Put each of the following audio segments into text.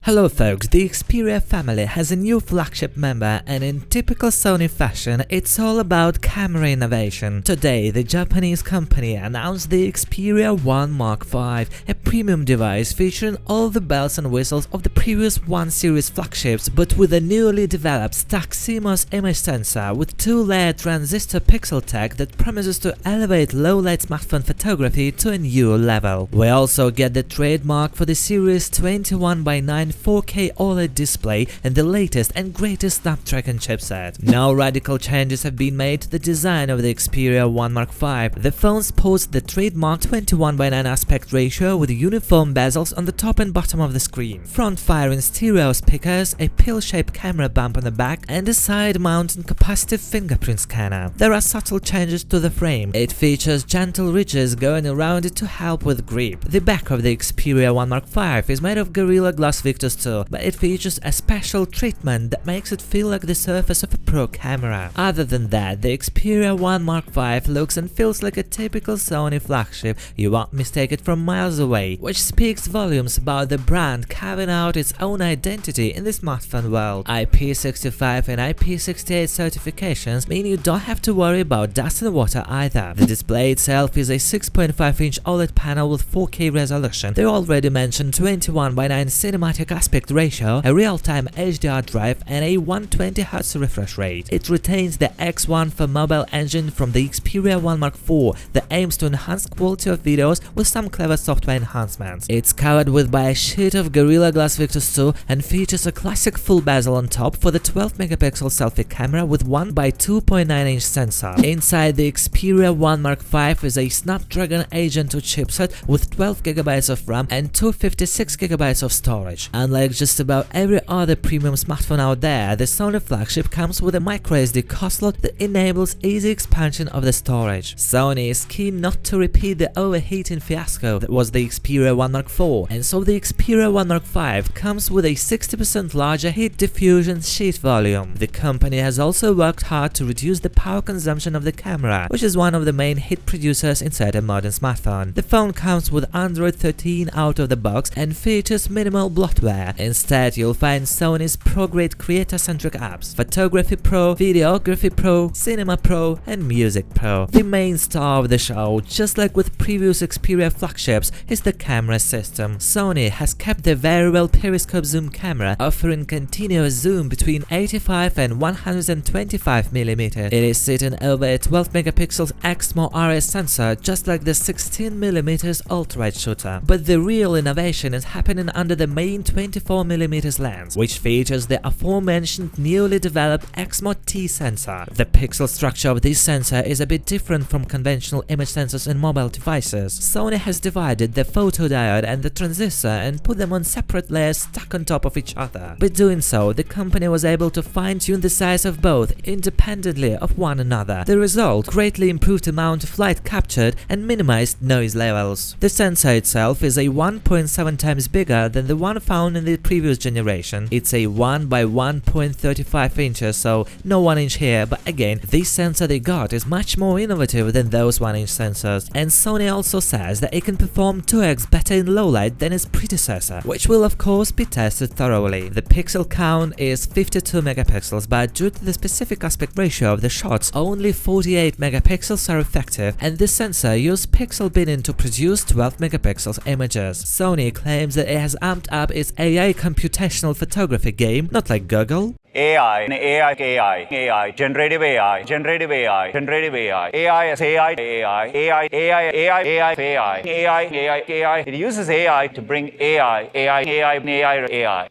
Hello folks, the Xperia family has a new flagship member, and in typical Sony fashion, it's all about camera innovation. Today, the Japanese company announced the Xperia 1 Mark V, a premium device featuring all the bells and whistles of the previous 1 series flagships, but with a newly developed stacked CMOS image sensor with 2-layer transistor pixel tech that promises to elevate low-light smartphone photography to a new level. We also get the trademark for the series 21:9 4K OLED display and the latest and greatest Snapdragon chipset. No radical changes have been made to the design of the Xperia 1 Mark V. The phone sports the trademark 21:9 aspect ratio with uniform bezels on the top and bottom of the screen, front-firing stereo speakers, a pill-shaped camera bump on the back, and a side-mounted capacitive fingerprint scanner. There are subtle changes to the frame. It features gentle ridges going around it to help with grip. The back of the Xperia 1 Mark V is made of Gorilla Glass Victus 2, but it features a special treatment that makes it feel like the surface of a pro camera. Other than that, the Xperia 1 Mark V looks and feels like a typical Sony flagship. You won't mistake it from miles away, which speaks volumes about the brand carving out its own identity in the smartphone world. IP65 and IP68 certifications mean you don't have to worry about dust and water either. The display itself is a 6.5-inch OLED panel with 4K resolution, the already mentioned 21:9 cinematic aspect ratio, a real-time HDR drive, and a 120Hz refresh rate. It retains the X1 for mobile engine from the Xperia 1 Mark IV that aims to enhance quality of videos with some clever software enhancements. It's covered with by a sheet of Gorilla Glass Victus 2 and features a classic full bezel on top for the 12-megapixel selfie camera with 1x2.9-inch sensor. Inside the Xperia 1 Mark V is a Snapdragon Gen 2 chipset with 12GB of RAM and 256GB of storage. Unlike just about every other premium smartphone out there, the Sony flagship comes with a microSD card slot that enables easy expansion of the storage. Sony is keen not to repeat the overheating fiasco that was the Xperia 1 Mark IV, and so the Xperia 1 Mark V comes with a 60% larger heat diffusion sheet volume. The company has also worked hard to reduce the power consumption of the camera, which is one of the main heat producers inside a modern smartphone. The phone comes with Android 13 out of the box and features minimal bloatware. Instead, you'll find Sony's pro-grade creator-centric apps: Photography Pro, Videography Pro, Cinema Pro, and Music Pro. The main star of the show, just like with previous Xperia flagships, is the camera system. Sony has kept the very well periscope zoom camera, offering continuous zoom between 85 and 125mm. It is sitting over a 12-megapixel Exmo RS sensor, just like the 16mm ultra-wide shooter. But the real innovation is happening under the main 24mm lens, which features the aforementioned newly developed Exmo T sensor. The pixel structure of this sensor is a bit different from conventional image sensors in mobile devices. Sony has divided the photodiode and the transistor and put them on separate layers stuck on top of each other. By doing so, the company was able to fine-tune the size of both independently of one another. The result greatly improved the amount of light captured and minimized noise levels. The sensor itself is a 1.7 times bigger than the one found in the previous generation. It's a 1x1.35 inches, so no 1-inch here, but again, this sensor they got is much more innovative than those 1-inch sensors. And Sony also says that it can perform 2x better in low light than its predecessor, which will of course be tested thoroughly. The pixel count is 52 megapixels, but due to the specific aspect ratio of the shots, only 48 megapixels are effective, and this sensor used pixel binning to produce 12 megapixels images. Sony claims that it has amped up its AI computational photography game, not like Google. AI, generative AI, generative AI, generative AI, AI is AI, AI, AI, AI, AI, AI, AI, AI, AI, AI. It uses AI to bring AI, AI, AI, AI, AI.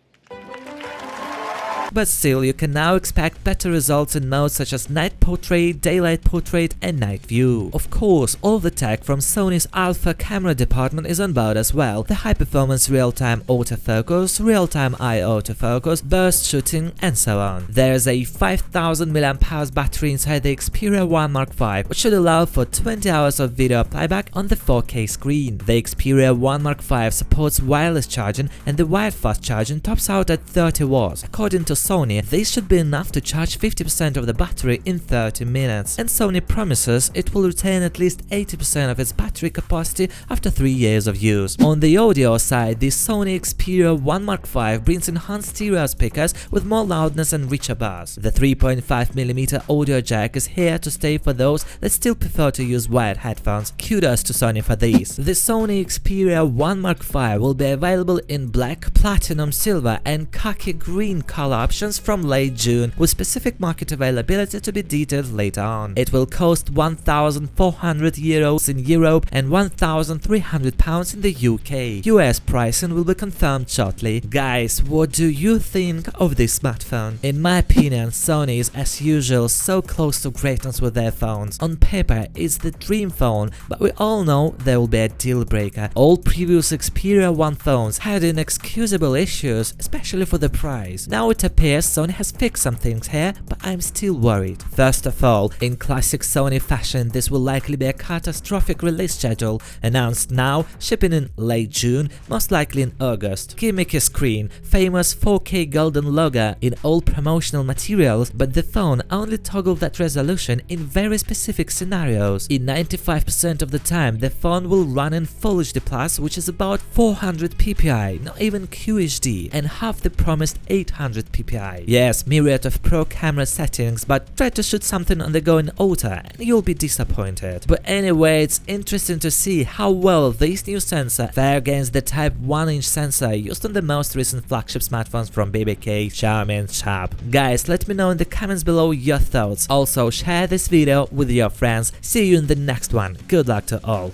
But still, you can now expect better results in modes such as night portrait, daylight portrait, and night view. Of course, all the tech from Sony's Alpha camera department is on board as well: the high-performance real-time autofocus, real-time eye autofocus, burst shooting, and so on. There's a 5000 mAh battery inside the Xperia 1 Mark V, which should allow for 20 hours of video playback on the 4K screen. The Xperia 1 Mark V supports wireless charging, and the wired fast charging tops out at 30 watts. According to Sony, this should be enough to charge 50% of the battery in 30 minutes, and Sony promises it will retain at least 80% of its battery capacity after 3 years of use. On the audio side, the Sony Xperia 1 Mark V brings enhanced stereo speakers with more loudness and richer bass. The 3.5mm audio jack is here to stay for those that still prefer to use wired headphones. Kudos to Sony for this. The Sony Xperia 1 Mark V will be available in black, platinum, silver and khaki green color options from late June, with specific market availability to be detailed later on. It will cost €1,400 in Europe and £1,300 in the UK. US pricing will be confirmed shortly. Guys, what do you think of this smartphone? In my opinion, Sony is as usual so close to greatness with their phones. On paper, it's the dream phone, but we all know there will be a deal breaker. All previous Xperia 1 phones had inexcusable issues, especially for the price. Now it appears Sony has fixed some things here, but I'm still worried. First of all, in classic Sony fashion, this will likely be a catastrophic release schedule, announced now, shipping in late June, most likely in August. Gimmicky screen, famous 4K golden logo in all promotional materials, but the phone only toggled that resolution in very specific scenarios. In 95% of the time, the phone will run in Full HD+, which is about 400 ppi, not even QHD, and half the promised 800 ppi. Yes, myriad of pro camera settings, but try to shoot something on the go in auto and you'll be disappointed. But anyway, it's interesting to see how well this new sensor fares against the Type 1-inch sensor used on the most recent flagship smartphones from BBK, Xiaomi and Sharp. Guys, let me know in the comments below your thoughts. Also, share this video with your friends. See you in the next one. Good luck to all.